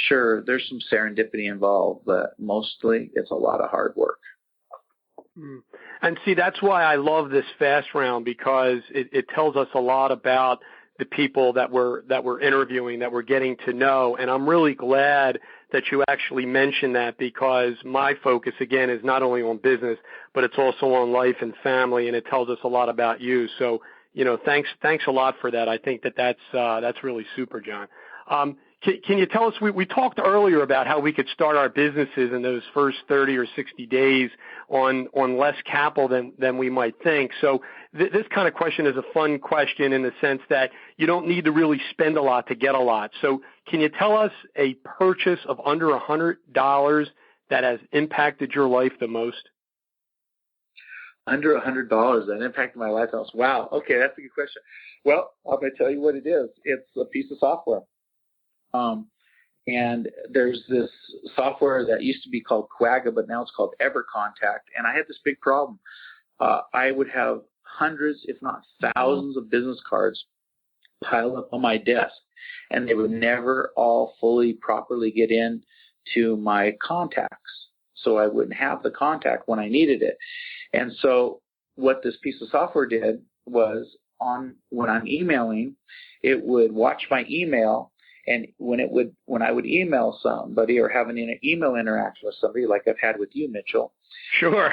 sure, there's some serendipity involved, but mostly it's a lot of hard work. And see, that's why I love this fast round, because it tells us a lot about the people that we're interviewing, that we're getting to know. And I'm really glad that you actually mentioned that, because my focus, again, is not only on business, but it's also on life and family, and it tells us a lot about you. So, you know, thanks a lot for that. I think that's really super, Jon. Can you tell us, we talked earlier about how we could start our businesses in those first 30 or 60 days on less capital than we might think. So this kind of question is a fun question in the sense that you don't need to really spend a lot to get a lot. So can you tell us a purchase of under $100 that has impacted your life the most? Under $100 that impacted my life the most? Wow. Okay, that's a good question. Well, I'm going to tell you what it is. It's a piece of software. And there's this software that used to be called Quagga, but now it's called EverContact. And I had this big problem. I would have hundreds, if not thousands, of business cards piled up on my desk, and they would never all fully, properly get into my contacts. So I wouldn't have the contact when I needed it. And so what this piece of software did was, when I'm emailing, it would watch my email, And when I would email somebody or have an email interaction with somebody, like I've had with you, Mitchell, sure,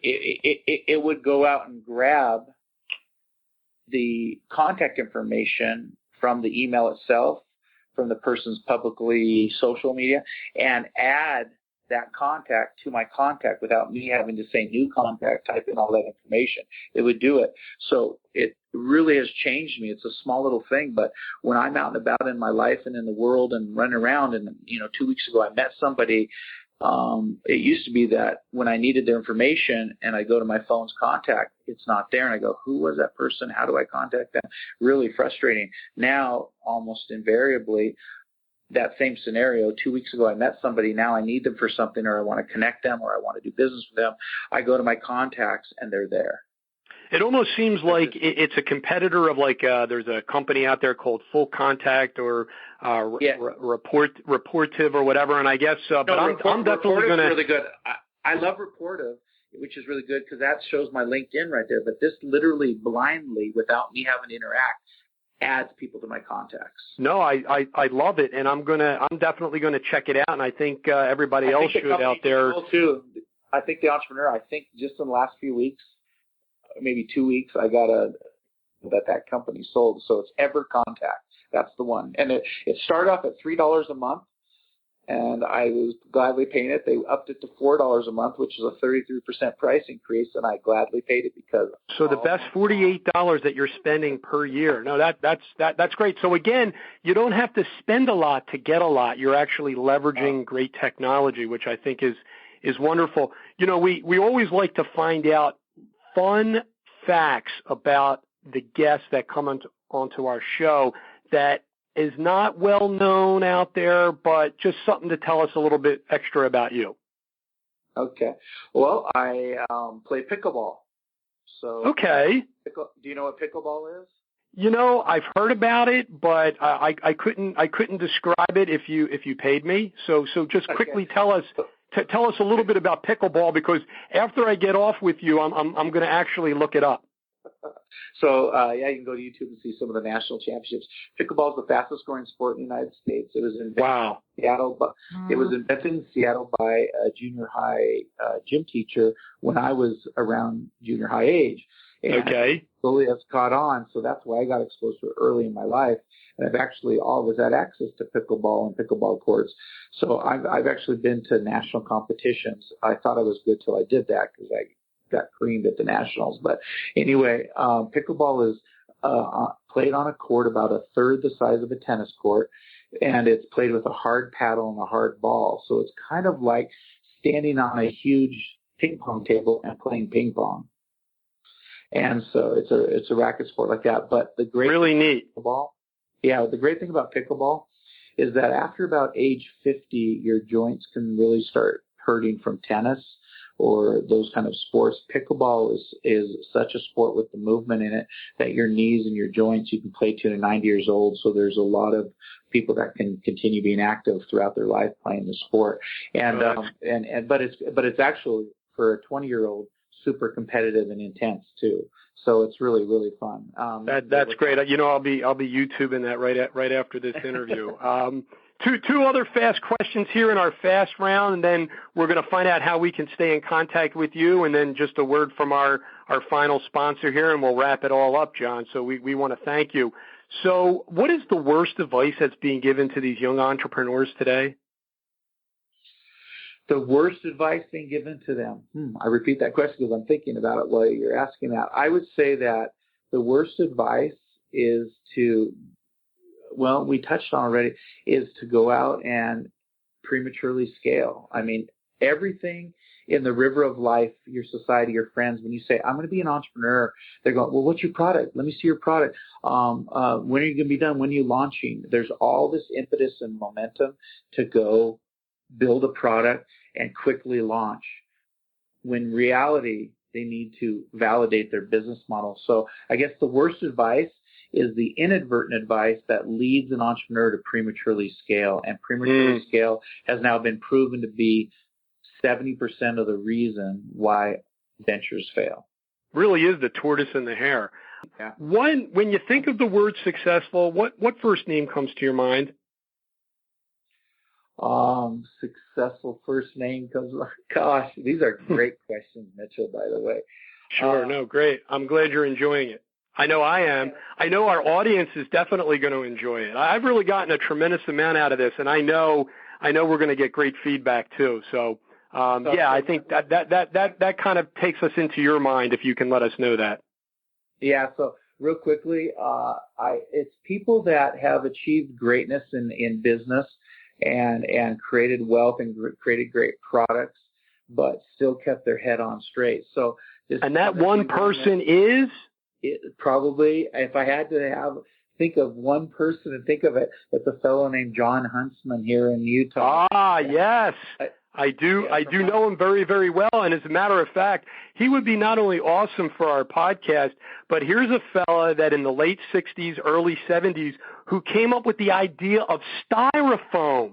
it would go out and grab the contact information from the email itself, from the person's publicly social media, and add that contact to my contact without me having to say new contact, type in all that information. It would do it. So it really has changed me. It's a small little thing, but when I'm out and about in my life and in the world and running around, and 2 weeks ago I met somebody, it used to be that when I needed their information and I go to my phone's contact, it's not there. And I go, who was that person? How do I contact them? Really frustrating. Now, almost invariably, that same scenario, 2 weeks ago I met somebody, now I need them for something, or I want to connect them, or I want to do business with them. I go to my contacts and they're there. It almost seems like it's a competitor of there's a company out there called Full Contact or Reportive or whatever, and I guess, but I'm definitely going to. Really good. I love Reportive, which is really good because that shows my LinkedIn right there. But this literally blindly, without me having to interact, adds people to my contacts. No, I love it, and I'm definitely going to check it out, and I think everybody else should out there too. I think the entrepreneur. I think just in the last few weeks, maybe 2 weeks, I got that company sold. So it's EverContact. That's the one, and it started off at $3 a month, and I was gladly paying it. They upped it to $4 a month, which is a 33% price increase, and I gladly paid it because. So the best $48 that you're spending per year. No, that's great. So again, you don't have to spend a lot to get a lot. You're actually leveraging great technology, which I think is wonderful. We always like to find out fun facts about the guests that come onto our show that is not well known out there, but just something to tell us a little bit extra about you. Okay. Well, I play pickleball. So okay. Do you know what pickleball is? I've heard about it, but I couldn't describe it if you paid me. So just quickly tell us a little bit about pickleball, because after I get off with you, I'm going to actually look it up. So, you can go to YouTube and see some of the national championships. Pickleball is the fastest growing sport in the United States. It was invented in Seattle. It was invented in Seattle by a junior high gym teacher when I was around junior high age. And slowly has caught on, so that's why I got exposed to it early in my life. And I've actually always had access to pickleball and pickleball courts. So I've actually been to national competitions. I thought I was good till I did that because I got creamed at the nationals. But anyway, pickleball is played on a court about a third the size of a tennis court, and it's played with a hard paddle and a hard ball. So it's kind of like standing on a huge ping pong table and playing ping pong. And so it's a racket sport like that. But the great really neat pickleball, the great thing about pickleball is that after about age 50, your joints can really start hurting from tennis or those kind of sports. Pickleball is such a sport with the movement in it that your knees and your joints you can play to 90 years old. So there's a lot of people that can continue being active throughout their life playing the sport. But it's actually for a 20-year-old super competitive and intense too. So it's really, really fun. That's great. I'll be YouTubing that right after this interview. Two other fast questions here in our fast round, and then we're going to find out how we can stay in contact with you, and then just a word from our final sponsor here, and we'll wrap it all up, John. So we want to thank you. So what is the worst advice that's being given to these young entrepreneurs today? The worst advice being given to them. I repeat that question because I'm thinking about it while you're asking that. I would say that the worst advice is we touched on already, is to go out and prematurely scale. I mean, everything in the river of life, your society, your friends, when you say, I'm going to be an entrepreneur, they're going, well, what's your product? Let me see your product. When are you going to be done? When are you launching? There's all this impetus and momentum to go build a product and quickly launch. When reality, they need to validate their business model. So I guess the worst advice is the inadvertent advice that leads an entrepreneur to prematurely scale. And prematurely scale has now been proven to be 70% of the reason why ventures fail. Really is the tortoise and the hare. Yeah. When you think of the word successful, what first name comes to your mind? Successful first name comes. Gosh, these are great questions, Mitchell. By the way. Sure. No, great. I'm glad you're enjoying it. I know I am. I know our audience is definitely going to enjoy it. I've really gotten a tremendous amount out of this, and I know we're going to get great feedback too. So, I think that kind of takes us into your mind, if you can let us know that. Yeah. So real quickly, it's people that have achieved greatness in business and created wealth and created great products, but still kept their head on straight. So, and that one person is? Probably, if I had to think of one person and think of it, it's a fellow named Jon Huntsman here in Utah. Ah, yes. I do know him very, very well. And as a matter of fact, he would be not only awesome for our podcast, but here's a fella that in the late 60s, early 70s, who came up with the idea of styrofoam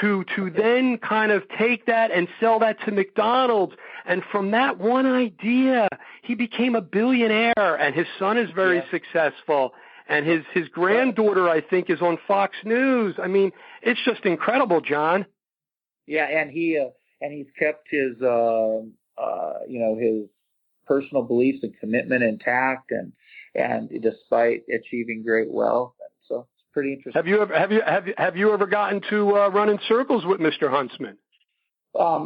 to then kind of take that and sell that to McDonald's. And from that one idea, he became a billionaire, and his son is very successful. And his granddaughter, I think, is on Fox News. I mean, it's just incredible, John. Yeah, and he's kept his his personal beliefs and commitment intact, and despite achieving great wealth, and so it's pretty interesting. Have you ever gotten to run in circles with Mr. Huntsman?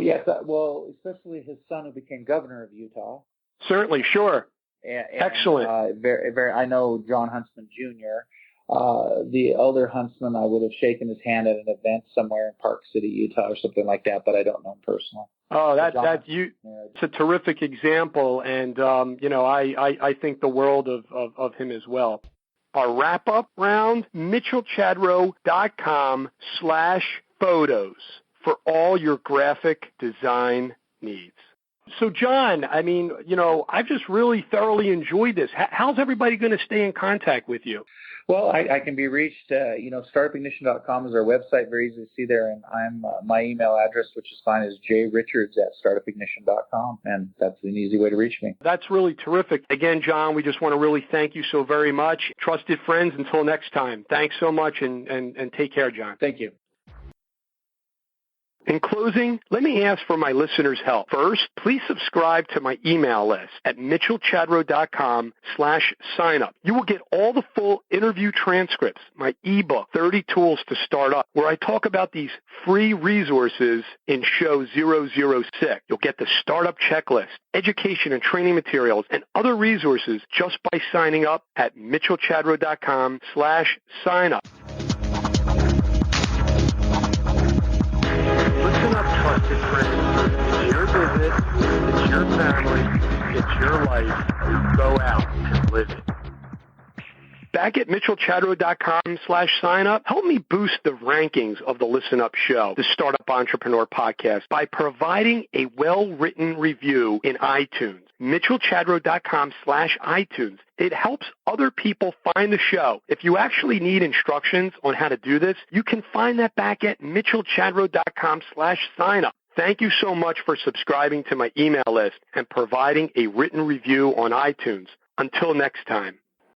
Yes. Well, especially his son, who became governor of Utah. Certainly, sure. And, excellent. Very, very. I know Jon Huntsman Jr. The elder Huntsman, I would have shaken his hand at an event somewhere in Park City, Utah, or something like that, but I don't know him personally. Oh, it's a terrific example, and I think the world of him as well. Our wrap-up round: MitchellChadro.com/photos for all your graphic design needs. So, John, I mean, I've just really thoroughly enjoyed this. How's everybody going to stay in contact with you? Well, I can be reached, startupignition.com is our website, very easy to see there, and my email address, which is fine, is jrichards@startupignition.com, and that's an easy way to reach me. That's really terrific. Again, John, we just want to really thank you so very much. Trusted friends, until next time, thanks so much, and take care, John. Thank you. In closing, let me ask for my listeners' help. First, please subscribe to my email list at mitchellchadro.com/signup. You will get all the full interview transcripts, my ebook, 30 Tools to Start Up, where I talk about these free resources in show 006. You'll get the startup checklist, education and training materials, and other resources just by signing up at mitchellchadro.com/signup. Listen up, trusted friends. It's your business, it's your family, it's your life. Go out and live it. Back at mitchellchadro.com/signup, help me boost the rankings of the Listen Up show, the Startup Entrepreneur Podcast, by providing a well-written review in iTunes. mitchellchadro.com/iTunes. It helps other people find the show. If you actually need instructions on how to do this, you can find that back at mitchellchadro.com/signup. Thank you so much for subscribing to my email list and providing a written review on iTunes. Until next time.